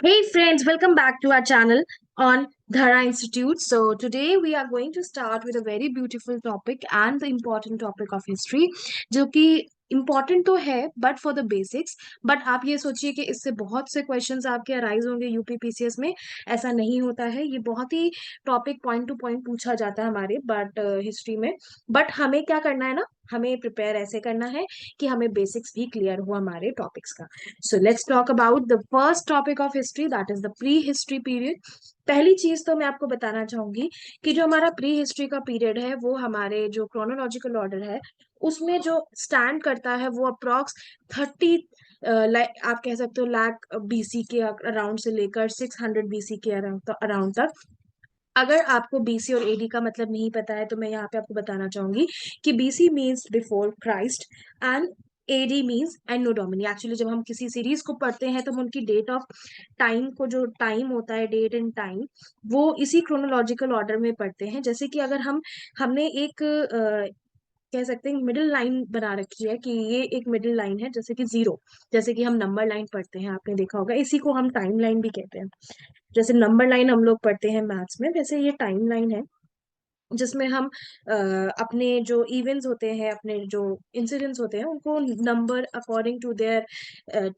Hey friends, welcome back to our channel on Dhara Institute. So today we are going to start with a very beautiful topic and the important topic of history, जो कि important तो है but for the basics. But आप ये सोचिए कि इससे बहुत से questions आपके अराइज होंगे यूपीपीसीएस में। ऐसा नहीं होता है, ये बहुत ही टॉपिक पॉइंट टू पॉइंट पूछा जाता है हमारे बट हिस्ट्री में। बट हमें क्या करना है ना, हमें प्रिपेयर ऐसे करना है कि हमें बेसिक्स भी क्लियर हो हमारे टॉपिक्स का। So let's talk about the first topic of history, that is the pre-history period. पहली चीज तो मैं आपको बताना चाहूंगी कि जो हमारा प्री हिस्ट्री का पीरियड है वो हमारे जो क्रोनोलॉजिकल ऑर्डर है उसमें जो स्टैंड करता है वो अप्रॉक्स 30 आप कह सकते हो लाख बीसी के अराउंड से लेकर 600 बीसी के अराउंड तक। अगर आपको बीसी और एडी का मतलब नहीं पता है तो मैं यहाँ पे आपको बताना चाहूंगी कि BC means before Christ and AD means Anno Domini. Actually जब हम किसी सीरीज को पढ़ते हैं तो हम उनकी डेट ऑफ टाइम को, जो टाइम होता है डेट एंड टाइम, वो इसी क्रोनोलॉजिकल ऑर्डर में पढ़ते हैं। जैसे कि अगर हमने एक कह सकते हैं मिडिल लाइन बना रखी है कि ये एक मिडिल लाइन है, जैसे कि जीरो, जैसे कि हम नंबर लाइन पढ़ते हैं, आपने देखा होगा, इसी को हम टाइम लाइन भी कहते हैं। जैसे नंबर लाइन हम लोग पढ़ते हैं मैथ्स में, वैसे ये टाइम लाइन है जिसमें हम अपने जो इवेंट्स होते हैं, अपने जो इंसिडेंट्स होते हैं, उनको number according to their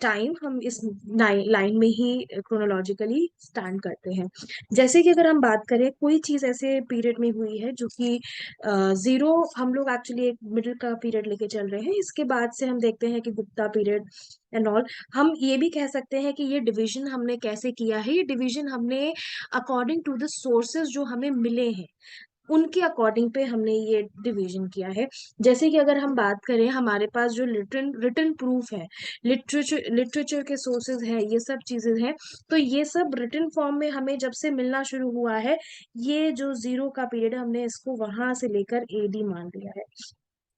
time हम इस लाइन में ही क्रोनोलॉजिकली स्टैंड करते हैं। जैसे कि अगर हम बात करें कोई चीज़ ऐसे पीरियड में हुई है जो कि जीरो, हम लोग एक्चुअली एक मिडिल का पीरियड लेके चल रहे हैं, इसके बाद से हम देखते हैं कि गुप्ता पीरियड एंड ऑल। हम ये भी कह सकते हैं कि ये डिवीजन हमने कैसे किया है, ये डिवीजन हमने अकॉर्डिंग टू द सोर्सेज जो हमें मिले हैं उनके अकॉर्डिंग पे हमने ये डिवीजन किया है। जैसे कि अगर हम बात करें, हमारे पास जो रिटन रिटन प्रूफ है, लिटरेचर के सोर्सेज हैं, ये सब चीजें हैं, तो ये सब रिटन फॉर्म में हमें जब से मिलना शुरू हुआ है, ये जो जीरो का पीरियड है हमने इसको वहां से लेकर एडी मान लिया है।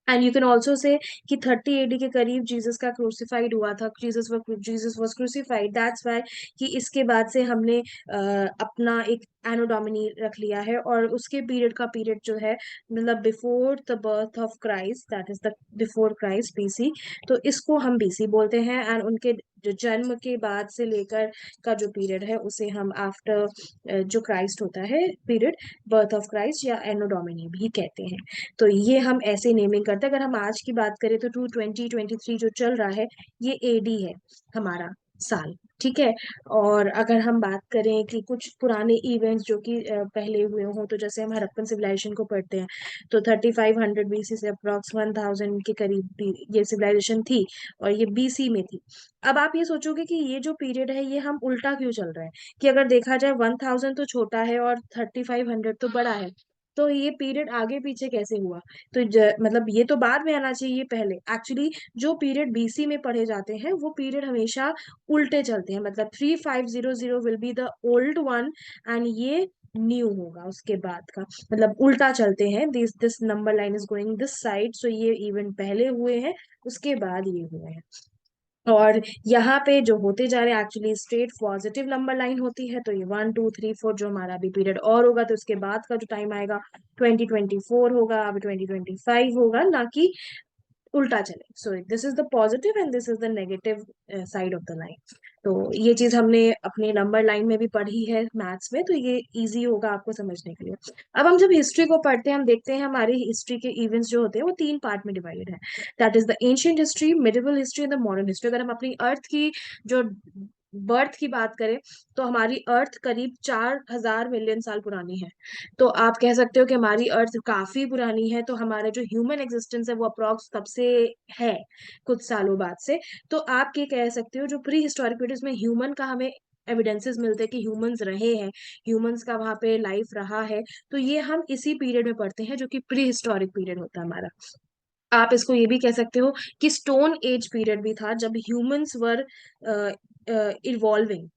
And you can also say कि 30 एडी के करीब जीसस का क्रूसिफाइड हुआ था, Jesus was crucified, that's why कि इसके बाद से हमने अपना एक एनो डोमिनी रख लिया है, और उसके पीरियड का पीरियड जो है, मतलब before the birth of Christ, that is the before Christ BC, तो इसको हम बीसी बोलते हैं। एंड उनके जो जन्म के बाद से लेकर का जो पीरियड है उसे हम आफ्टर जो क्राइस्ट होता है पीरियड, बर्थ ऑफ क्राइस्ट या एनो डोमिनी भी कहते हैं। तो ये हम ऐसे नेमिंग करते हैं। अगर हम आज की बात करें तो 2023 जो चल रहा है ये एडी है हमारा साल, ठीक है। और अगर हम बात करें कि कुछ पुराने इवेंट्स जो कि पहले हुए हों, तो जैसे हम हड़प्पन सिविलाइजेशन को पढ़ते हैं, तो 3500 बीसी से अप्रॉक्स 1000 के करीब भी ये सिविलाइजेशन थी, और ये बीसी में थी। अब आप ये सोचोगे कि ये जो पीरियड है ये हम उल्टा क्यों चल रहे हैं, कि अगर देखा जाए 1000 तो छोटा है और 3500 तो बड़ा है, तो ये पीरियड आगे पीछे कैसे हुआ। तो मतलब ये तो बाद में आना चाहिए, ये पहले। एक्चुअली जो पीरियड बीसी में पढ़े जाते हैं वो पीरियड हमेशा उल्टे चलते हैं, मतलब 3500 will be the old one and ये न्यू होगा उसके बाद का, मतलब उल्टा चलते हैं। This number line is going this side, so ये इवेंट पहले हुए हैं, उसके बाद ये हुए हैं। और यहाँ पे जो होते जा रहे हैं actually straight positive number line होती है, तो ये 1 2 3 4 जो हमारा अभी पीरियड और होगा, तो उसके बाद का जो टाइम आएगा 2024 होगा, अभी 2025 होगा, ना कि उल्टा चले। So this is the positive and this is the negative side of the line. तो ये चीज हमने अपने नंबर लाइन में भी पढ़ी है मैथ्स में, तो ये इजी होगा आपको समझने के लिए। अब हम जब हिस्ट्री को पढ़ते हैं, हम देखते हैं हमारी हिस्ट्री के इवेंट्स जो होते हैं वो 3 पार्ट में डिवाइडेड है, that is the ancient history, medieval history and the modern history. अगर हम अपनी अर्थ की जो बर्थ की बात करें, तो हमारी अर्थ करीब 4000 मिलियन साल पुरानी है। तो आप कह सकते हो कि हमारी अर्थ काफी पुरानी है, तो हमारा जो ह्यूमन एग्जिस्टेंस है वो अप्रॉक्स तब से है, कुछ सालों बाद से। तो आप ये कह सकते हो जो प्री हिस्टोरिक पीरियड में ह्यूमन का हमें एविडेंसेस मिलते हैं कि ह्यूमंस रहे हैं, ह्यूमंस का वहां पे लाइफ रहा है, तो ये हम इसी पीरियड में पढ़ते हैं जो कि प्री हिस्टोरिक पीरियड होता है हमारा। आप इसको ये भी कह सकते हो कि स्टोन एज पीरियड भी था, जब ह्यूमंस वर इवॉल्विंग,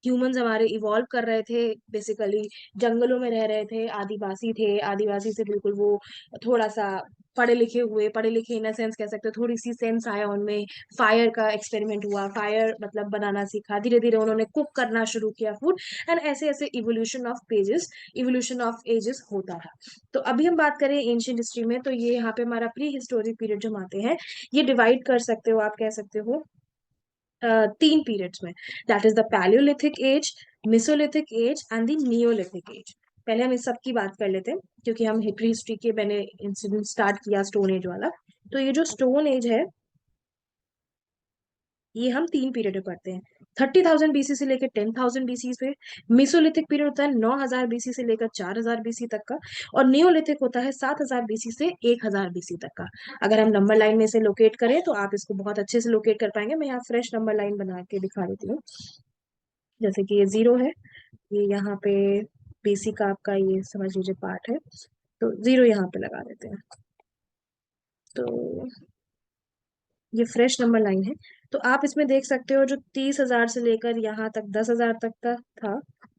ह्यूमंस हमारे इवॉल्व कर रहे थे, बेसिकली जंगलों में रह रहे थे, आदिवासी थे, आदिवासी से बिल्कुल वो थोड़ा सा पढ़े लिखे हुए, पढ़े लिखे इन सेंस कह सकते हो, थोड़ी सी सेंस आया उनमें, फायर का एक्सपेरिमेंट हुआ, फायर मतलब बनाना सीखा, धीरे धीरे उन्होंने कुक करना शुरू किया फूड, एंड ऐसे ऐसे evolution of pages, evolution of ages होता था। तो अभी हम बात करें एंशियंट हिस्ट्री में, तो ये यहाँ पे हमारा प्री हिस्टोरिक पीरियड जो हम आते हैं, ये डिवाइड कर सकते हो, आप कह सकते हो तीन पीरियड्स में, that is the palaeolithic age, mesolithic age and the neolithic age. पहले हम इस सब की बात कर लेते हैं, क्योंकि हम हिस्ट्री के मैंने इंसिडेंट स्टार्ट किया स्टोन एज वाला। तो ये जो स्टोन एज है, ये हम तीन पीरियड में पढ़ते हैं। 30,000 बीसी से लेकर 10,000 बीसी पे मिसोलिथिक पीरियड होता है 9,000 बीसी से लेकर 4,000 बीसी तक का, और नियोलिथिक होता है 7,000 बीसी से 1,000 बीसी तक का। अगर हम नंबर लाइन में से लोकेट करें तो आप इसको बहुत अच्छे से लोकेट कर पाएंगे। मैं यहाँ फ्रेश नंबर लाइन बना के दिखा देती हूँ। जैसे कि ये 0 है, ये यहाँ पे बीसी का आपका ये समझ लीजिए पार्ट है, तो 0 यहाँ पे लगा देते हैं। तो ये फ्रेश नंबर लाइन है। तो आप इसमें देख सकते हो जो 30,000 से लेकर यहाँ तक 10,000 तक का था,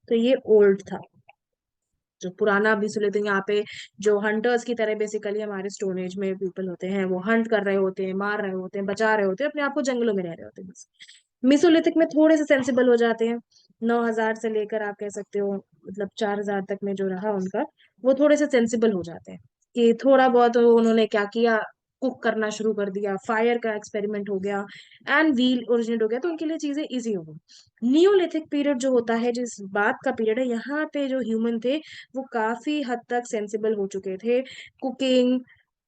तो ये ओल्ड था, जो पुराना अभी से लेते हैं। यहाँ पे जो हंटर्स की तरह बेसिकली हमारे स्टोन एज में पीपल होते हैं, वो हंट कर रहे होते हैं, मार रहे होते हैं, बचा रहे होते हैं, अपने आप को जंगलों में रह रहे होते हैं बस। मिसोलिथिक में थोड़े से सेंसिबल हो जाते हैं, 9,000 से लेकर आप कह सकते हो मतलब 4,000 तक में जो रहा उनका, वो थोड़े से सेंसिबल हो जाते हैं कि थोड़ा बहुत उन्होंने क्या किया, कुक करना शुरू कर दिया, फायर का एक्सपेरिमेंट हो गया एंड व्हील ओरिजिनेट हो गया, तो उनके लिए चीजें इजी हो गई। नियोलिथिक पीरियड जो होता है, जिस बात का पीरियड है, यहाँ पे जो ह्यूमन थे वो काफी हद तक सेंसिबल हो चुके थे। कुकिंग,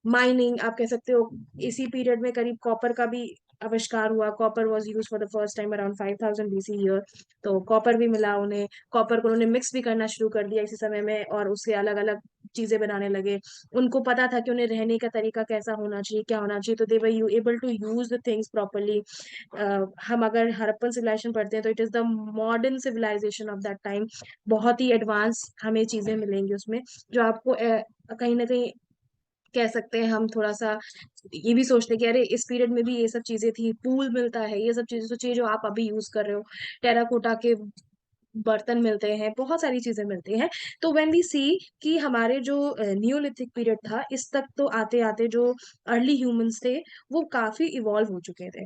माइनिंग आप कह सकते हो। इसी पीरियड में करीब कॉपर का भी आविष्कार हुआ। Copper was use for the first time around 5,000 BC year. तो कॉपर भी मिला उन्हें, कॉपर को उन्होंने मिक्स भी करना शुरू कर दिया इसी समय में, और उससे अलग अलग चीजें बनाने लगे। उनको पता था कि उन्हें रहने का तरीका कैसा होना चाहिए, क्या होना चाहिए, तो they were you able to use the things properly. हम अगर हड़प्पन सिविलाइजेशन पढ़ते हैं तो it is the modern civilisation of that time. बहुत ही एडवांस हमें चीजें मिलेंगी उसमें, जो आपको कहीं ना कहीं कह सकते हैं हम थोड़ा सा ये भी सोचते हैं कि अरे इस पीरियड में भी ये सब चीजें थी, पूल मिलता है, ये सब चीजें सोचिए जो आप अभी यूज कर रहे हो, टेराकोटा के बर्तन मिलते हैं, बहुत सारी चीजें मिलती हैं। तो व्हेन वी सी कि हमारे जो नियोलिथिक पीरियड था, इस तक तो आते आते जो अर्ली ह्यूमंस थे वो काफी इवॉल्व हो चुके थे।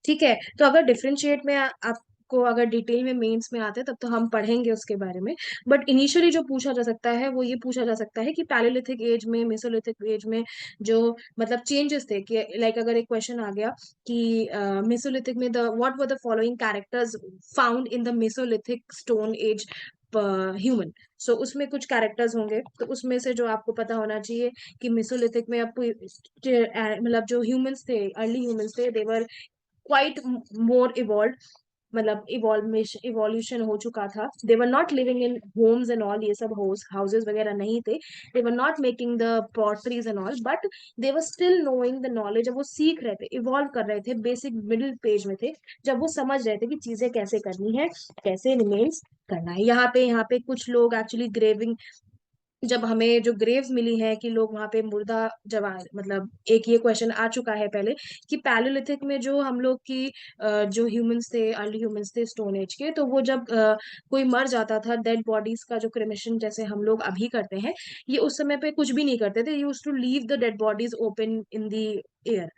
ठीक है, तो अगर डिफरेंशिएट में आपको अगर डिटेल में मेंस में आते हैं तब तो हम पढ़ेंगे उसके बारे में। बट इनिशियली जो पूछा जा सकता है वो ये पूछा जा सकता है कि पैलियोलिथिक एज में, मेसोलिथिक एज में जो मतलब चेंजेस थे, कि लाइक अगर एक क्वेश्चन आ गया कि मेसोलिथिक में the what were the following characters found in the Mesolithic stone age human. So उसमें कुछ कैरेक्टर्स होंगे, तो उसमें से जो आपको पता होना चाहिए कि मेसोलिथिक में आपको मतलब जो ह्यूमंस थे, अर्ली ह्यूमंस थे, देवर क्वाइट मोर इवॉल्व, मतलब इवोल्यूशन हो चुका था। They were not living in homes and all, ये सब हाउसेस वगैरह नहीं थे। They were not making the potteries and all, but they were still knowing the knowledge. जब वो सीख रहे थे, इवॉल्व कर रहे थे, बेसिक मिडिल पेज में थे, जब वो समझ रहे थे कि चीजें कैसे करनी है, कैसे रिमेन्स करना है। यहाँ पे कुछ लोग एक्चुअली ग्रेविंग, जब हमें जो ग्रेव्स मिली है कि लोग वहां पे मुर्दा जमा, मतलब एक ये क्वेश्चन आ चुका है पहले कि पैलियोलिथिक में जो हम लोग की जो ह्यूमंस थे, अर्ली ह्यूमंस थे स्टोन एज के, तो वो जब कोई मर जाता था, डेड बॉडीज का जो क्रिमेशन जैसे हम लोग अभी करते हैं, ये उस समय पे कुछ भी नहीं करते थे। Used to leave the dead bodies open in the air,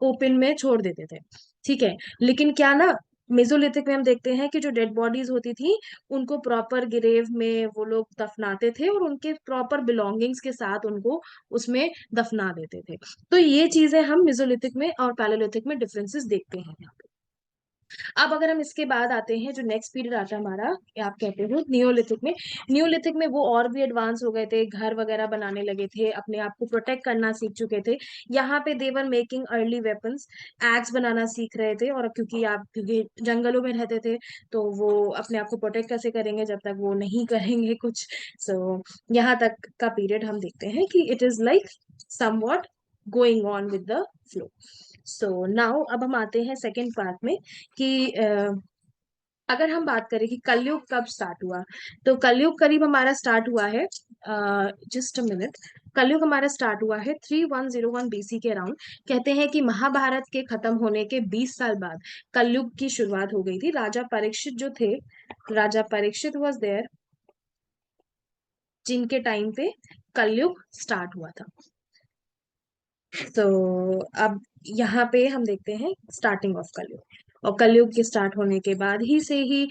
open में छोड़ देते थे। ठीक है, लेकिन क्या ना, मेसोलिथिक में हम देखते हैं कि जो डेड बॉडीज होती थी उनको प्रॉपर ग्रेव में वो लोग दफनाते थे, और उनके प्रॉपर बिलोंगिंग्स के साथ उनको उसमें दफना देते थे। तो ये चीजें हम मेसोलिथिक में और पैलियोलिथिक में डिफरेंसेस देखते हैं यहाँ पे। अब अगर हम इसके बाद आते हैं, जो नेक्स्ट पीरियड आता है हमारा, आप कहते हो नियोलिथिक में। नियोलिथिक में वो और भी एडवांस हो गए थे, घर वगैरह बनाने लगे थे, अपने आप को प्रोटेक्ट करना सीख चुके थे। यहाँ पे they were making early weapons, x बनाना सीख रहे थे, और क्योंकि जंगलों में रहते थे, तो वो अपने आप को प्रोटेक्ट कैसे करेंगे जब तक वो नहीं करेंगे कुछ। सो यहाँ तक का पीरियड हम देखते हैं कि it is like somewhat going on with the flow. So now अब हम आते हैं सेकेंड पार्ट में कि अगर हम बात करें कि कलयुग कब स्टार्ट हुआ, तो कलयुग करीब हमारा स्टार्ट हुआ है, जस्ट अ मिनट, कलयुग हमारा स्टार्ट हुआ है 3101 बीसी के अराउंड। कहते हैं कि महाभारत के खत्म होने के 20 साल बाद कलयुग की शुरुआत हो गई थी। राजा परीक्षित जो थे, राजा परीक्षित वॉज देयर, जिनके टाइम पे कलयुग स्टार्ट हुआ था। तो अब यहाँ पे हम देखते हैं स्टार्टिंग ऑफ कलयुग, और कलयुग के स्टार्ट होने के बाद ही से ही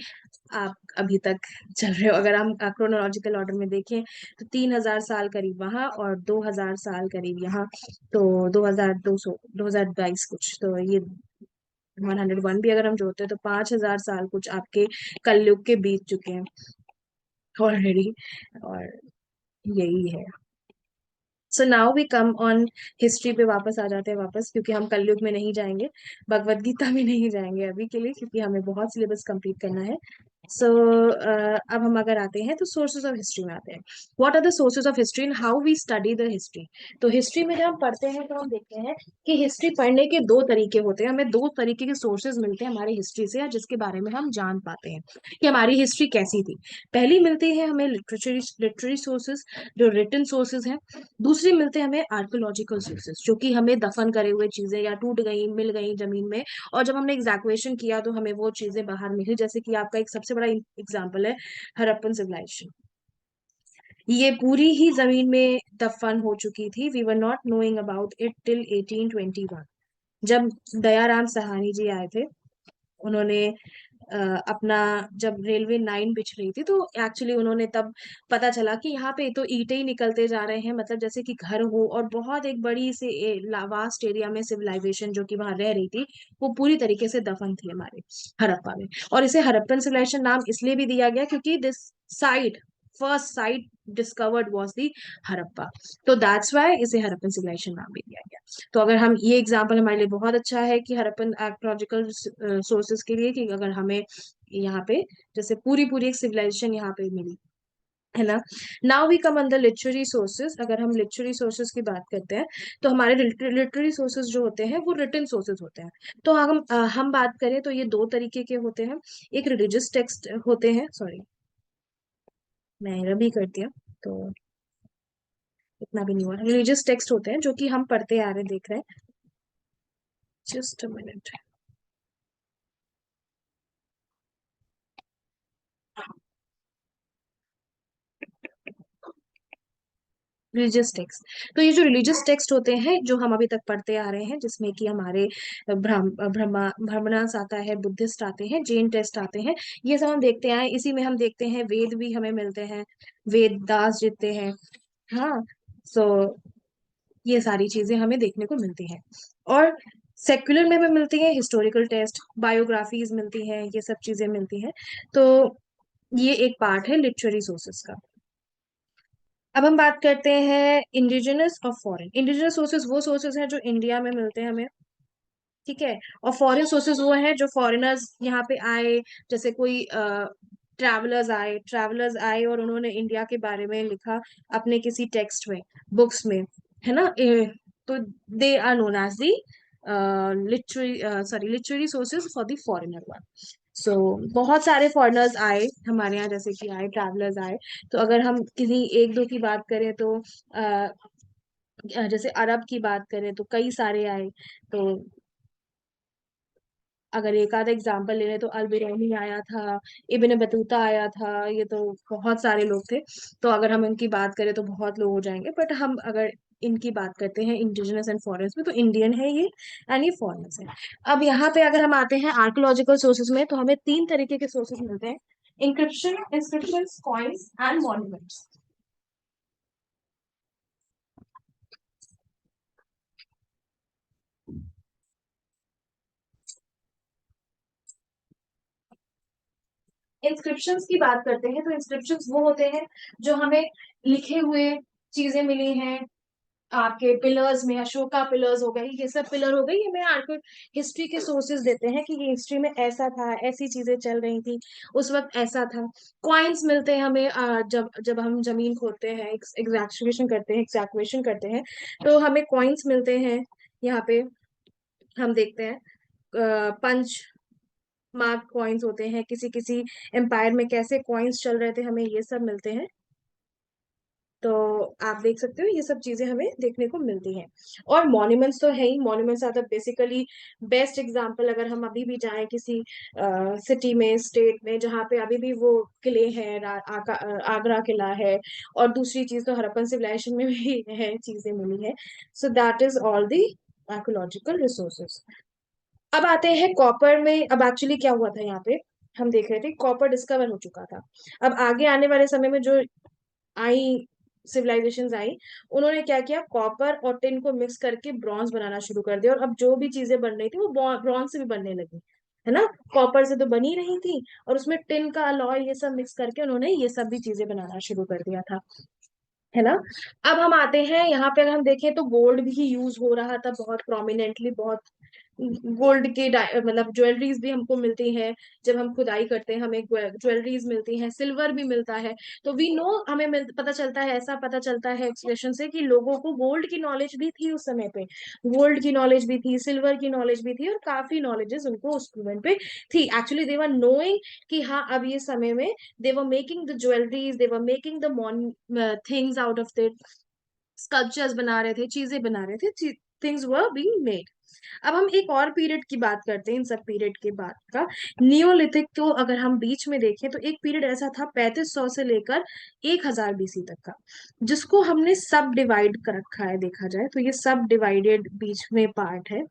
आप अभी तक चल रहे हो। अगर हम क्रोनोलॉजिकल ऑर्डर में देखें तो 3,000 साल करीब वहां और 2,000 साल करीब यहाँ, तो 2,200 2022 कुछ, तो ये 101 भी अगर हम जोड़ते हैं तो 5,000 साल कुछ आपके कलयुग के बीत चुके हैं ऑलरेडी। और यही है। So now we come on history पे वापस आ जाते हैं वापस, क्योंकि हम कलयुग में नहीं जाएंगे, भगवत गीता में नहीं जाएंगे अभी के लिए, क्योंकि हमें बहुत सिलेबस कंप्लीट करना है। सो अब हम अगर आते हैं तो सोर्सेज ऑफ हिस्ट्री में आते हैं। What are the sources of history and how we study the history. तो हिस्ट्री में जब हम पढ़ते हैं तो हम देखते हैं कि हिस्ट्री पढ़ने के दो तरीके होते हैं। हमें दो तरीके के सोर्सेज मिलते हैं हमारी हिस्ट्री से, या जिसके बारे में हम जान पाते हैं कि हमारी हिस्ट्री कैसी थी। पहली मिलती है हमें लिटरेरी सोर्सेज, जो रिटन सोर्सेज हैं। दूसरी मिलते हैं हमें आर्कोलॉजिकल सोर्सेज, जो कि हमें दफन करे हुए चीजें या टूट गई मिल गई जमीन में, और जब हमने एग्जैक्वेशन किया तो हमें वो चीजें बाहर मिली। जैसे कि आपका एक सबसे बड़ा एग्जांपल है हड़प्पन सिविलाइजेशन। ये पूरी ही जमीन में दफन हो चुकी थी। We were not knowing about it till 1821, जब दयाराम सहानी जी आए थे। उन्होंने अ, अपना, जब रेलवे लाइन बिछ रही थी तो एक्चुअली उन्होंने तब पता चला कि यहाँ पे तो ईंटें ही निकलते जा रहे हैं, मतलब जैसे कि घर हो, और बहुत एक बड़ी से वास्ट एरिया में सिविलाइजेशन जो कि वहां रह रही थी वो पूरी तरीके से दफन थी हमारे हड़प्पा में। और इसे हड़प्पन सिविलाइजेशन नाम इसलिए भी दिया गया क्योंकि this site, first sight discovered was the Harappa. तो दैट्स वाई इसे हड़प्पन सिविलाइजेशन नाम भी दिया गया। तो अगर हम, ये एग्जाम्पल हमारे लिए बहुत अच्छा है कि हड़प्पन आर्कोलॉजिकल सोर्सेज के लिए, कि अगर हमें यहाँ पे जैसे पूरी पूरी एक सिविलाइजेशन यहाँ पे मिली है ना। नाउ वी कम अंदर लिटरेरी सोर्सेज। अगर हम लिटरेरी सोर्सेज की बात करते हैं तो हमारे लिटरेरी सोर्सेज जो होते हैं वो रिटन सोर्सेज होते हैं। तो हम बात करें तो ये दो तरीके के होते हैं। एक रिलीजियस टेक्स्ट होते हैं, सॉरी मैं रबी करती हूँ तो इतना भी नहीं हुआ। रिलीजियस टेक्स्ट होते हैं जो कि हम पढ़ते आ रहे देख रहे हैं। Just a minute. Religious text. तो ये जो रिलीजियस टेक्स्ट होते हैं जो हम अभी तक पढ़ते आ रहे हैं, जिसमें कि हमारे ब्राह्मणास आता है, बुद्धिस्ट आते हैं, जैन टेक्स्ट आते हैं, ये सब हम देखते आए। इसी में हम देखते हैं वेद भी हमें मिलते हैं, वेद दास जितने हैं। हाँ। सो ये सारी चीजें हमें देखने को मिलती हैं। और सेक्युलर में भी मिलती हैं, हिस्टोरिकल टेक्स्ट, बायोग्राफीज मिलती हैं, ये सब चीजें मिलती हैं। तो ये एक पार्ट है लिटरेरी सोर्सेस का। अब हम बात करते हैं इंडिजिनस और फॉरेन। इंडिजिनस सोर्सेज वो सोर्सेज हैं जो इंडिया में मिलते हैं हमें, ठीक है। और फॉरेन सोर्सेज वो हैं जो फॉरेनर्स यहाँ पे आए, जैसे कोई ट्रैवलर्स आए और उन्होंने इंडिया के बारे में लिखा अपने किसी टेक्स्ट में, बुक्स में, है ना। तो they are known as the literary sources for the foreigner one. So बहुत सारे फॉरेनर्स आए हमारे यहाँ, जैसे कि आए ट्रैवलर्स आए। तो अगर हम किसी एक दो की बात करें तो जैसे अरब की बात करें तो कई सारे आए। तो अगर एक आधा एग्जाम्पल ले लें तो अल बिरूनी आया था, इब्न बतूता आया था, ये तो बहुत सारे लोग थे। तो अगर हम इनकी बात करें तो बहुत लोग हो जाएंगे, बट हम अगर इनकी बात करते हैं इंडिजिनस एंड फॉरेनर्स में, तो इंडियन है ये एंड ये फॉरेनर्स है। अब यहाँ पे अगर हम आते हैं आर्कोलॉजिकल सोर्सेज में, तो हमें तीन तरीके के सोर्सेज मिलते हैं। Encryption, inscription, coins and monuments. Inscriptions की बात करते हैं तो इंस्क्रिप्शंस वो होते हैं जो हमें लिखे हुए चीजें मिली हैं। आपके पिलर्स में अशोका पिलर्स हो गई, ये सब पिलर हो गई, ये मैं आपको हिस्ट्री के सोर्सेज देते हैं कि ये हिस्ट्री में ऐसा था, ऐसी चीजें चल रही थी, उस वक्त ऐसा था। कॉइन्स मिलते हैं हमें जब जब हम जमीन खोदते हैं, एग्जैक्वेशन करते हैं तो हमें कॉइन्स मिलते हैं। यहाँ पे हम देखते हैं पंच मार्क कॉइन्स होते हैं, किसी किसी एम्पायर में कैसे कॉइन्स चल रहे थे, हमें ये सब मिलते हैं। तो आप देख सकते हो ये सब चीजें हमें देखने को मिलती हैं। और मॉन्यूमेंट्स तो है ही, monuments are the basically best example. अगर हम अभी भी जाएं किसी सिटी में, स्टेट में, जहाँ पे अभी भी वो किले हैं, आगरा किला है, और दूसरी चीज तो हड़प्पन सिविलाइजेशन में भी है, चीजें मिली है। So that is all the archaeological resources. अब आते हैं कॉपर में। अब एक्चुअली क्या हुआ था यहाँ पे, हम देख रहे थे कॉपर डिस्कवर हो चुका था। अब आगे आने वाले समय में जो आई सिविलाइजेशंस आई, उन्होंने क्या किया, कॉपर और टिन को मिक्स करके ब्रॉन्ज बनाना शुरू कर दिया, और अब जो भी चीजें बन रही थी वो ब्रॉन्ज से भी बनने लगी, है ना। कॉपर से तो बनी रही थी, और उसमें टिन का अलॉय ये सब मिक्स करके उन्होंने ये सब भी चीजें बनाना शुरू कर दिया था, है ना। अब हम आते हैं यहाँ पे, अगर हम देखें तो गोल्ड भी यूज हो रहा था बहुत प्रोमिनेंटली, बहुत गोल्ड के मतलब ज्वेलरीज भी हमको मिलती हैं, जब हम खुदाई करते हैं हमें ज्वेलरीज मिलती हैं, सिल्वर भी मिलता है। तो वी नो, हमें पता चलता है, ऐसा पता चलता है एक्सप्रेशन से कि लोगों को गोल्ड की नॉलेज भी थी उस समय पे, गोल्ड की नॉलेज भी थी, सिल्वर की नॉलेज भी थी, और काफी नॉलेजेस उनको उस मोमेंट पे थी। एक्चुअली दे वर नोइंग कि हाँ अब ये समय में they were making the jewelleries, they were making the things out of the sculptures बना रहे थे, चीजें बना रहे थे, थिंग्स वर बीइंग मेड। अब हम एक और पीरियड की बात करते हैं इन सब पीरियड के बाद का, नियोलिथिक। तो अगर हम बीच में देखें तो एक पीरियड ऐसा था 3500 से लेकर 1000 बीसी तक का, जिसको हमने सब डिवाइड कर रखा है, देखा जाए तो ये सब डिवाइडेड बीच में पार्ट है,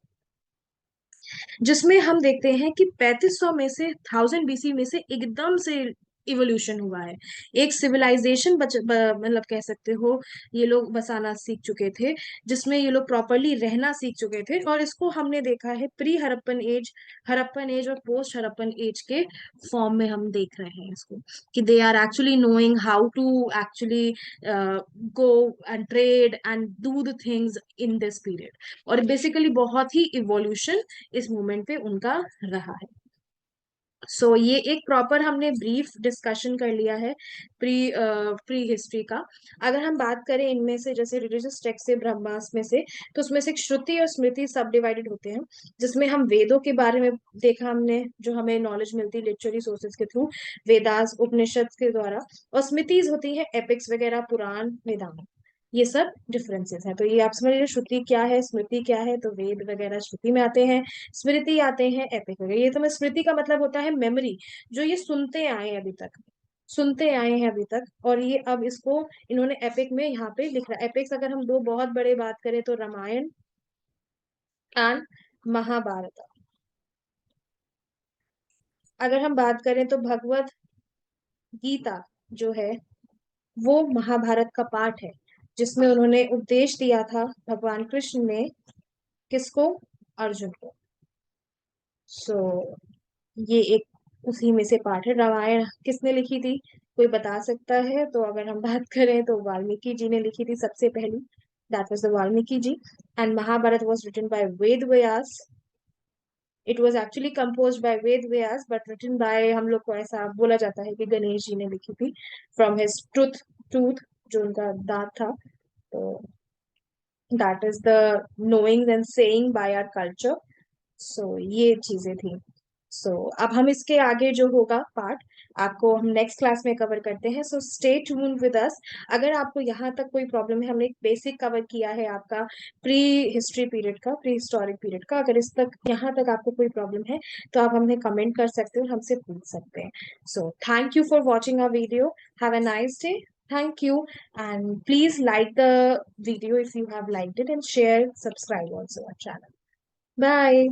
जिसमें हम देखते हैं कि 3500 में से 1000 बीसी में से एकदम से इवोल्यूशन हुआ है, एक सिविलाइजेशन मतलब कह सकते हो, ये लोग बसाना सीख चुके थे, जिसमें ये लोग प्रॉपरली रहना सीख चुके थे, और इसको हमने देखा है pre Harappan age, Harappan age और पोस्ट हड़प्पन एज के फॉर्म में हम देख रहे हैं इसको, कि they are actually knowing how to actually go and trade and do the things in this period, और बेसिकली बहुत ही इवोल्यूशन इस मोमेंट पे उनका रहा है। ये एक प्रॉपर हमने ब्रीफ डिस्कशन कर लिया है प्री हिस्ट्री का। अगर हम बात करें इनमें से, जैसे रिलीजियस टेक्स्ट से, ब्रह्मास्त्र में से, तो उसमें से श्रुति और स्मृति सब डिवाइडेड होते हैं, जिसमें हम वेदों के बारे में देखा हमने, जो हमें नॉलेज मिलती है लिटरेरी सोर्सेज के थ्रू, वेदास उपनिषद के द्वारा, और स्मृतिज होती है एपिक्स वगैरह, पुराण वेदांत, ये सब डिफरेंसेस हैं। तो ये आप समझ लीजिए श्रुति क्या है, स्मृति क्या है, तो वेद वगैरह श्रुति में आते हैं, स्मृति आते हैं एपिक वगैरह। ये तो मैं, स्मृति का मतलब होता है मेमोरी, जो ये सुनते आए हैं अभी तक, सुनते आए हैं अभी तक, और ये अब इसको इन्होंने एपिक में यहाँ पे लिख रहा है। एपिक्स अगर हम दो बहुत बड़े बात करें तो रामायण एंड महाभारत। अगर हम बात करें तो भगवत गीता जो है वो महाभारत का पार्ट है, जिसमें उन्होंने उपदेश दिया था भगवान कृष्ण ने, किसको, अर्जुन को। सो ये एक उसी में से पार्ट है। रामायण किसने लिखी थी, कोई बता सकता है? तो अगर हम बात करें तो वाल्मीकि जी ने लिखी थी सबसे पहली, that was the Valmiki ji. And Mahabharata was written by Ved Vyas, it was actually composed by Ved Vyas, but written by, हम लोग को ऐसा बोला जाता है कि गणेश जी ने लिखी थी, फ्रॉम हिज टूथ, जो उनका दांत था। तो that is the knowing and saying by our culture. ये चीजें थी। अब हम इसके आगे जो होगा पार्ट, आपको हम नेक्स्ट क्लास में कवर करते हैं, so stay tune with us. अगर आपको यहाँ तक कोई प्रॉब्लम है, हमने एक बेसिक कवर किया है आपका प्री हिस्ट्री पीरियड का, प्री हिस्टोरिक पीरियड का, अगर इस तक यहाँ तक आपको कोई प्रॉब्लम है तो आप हमें कमेंट कर सकते हो और हमसे पूछ सकते हैं। Thank you for watching our video, have a nice day, thank you, and please like the video if you have liked it, and share, subscribe also our channel. Bye.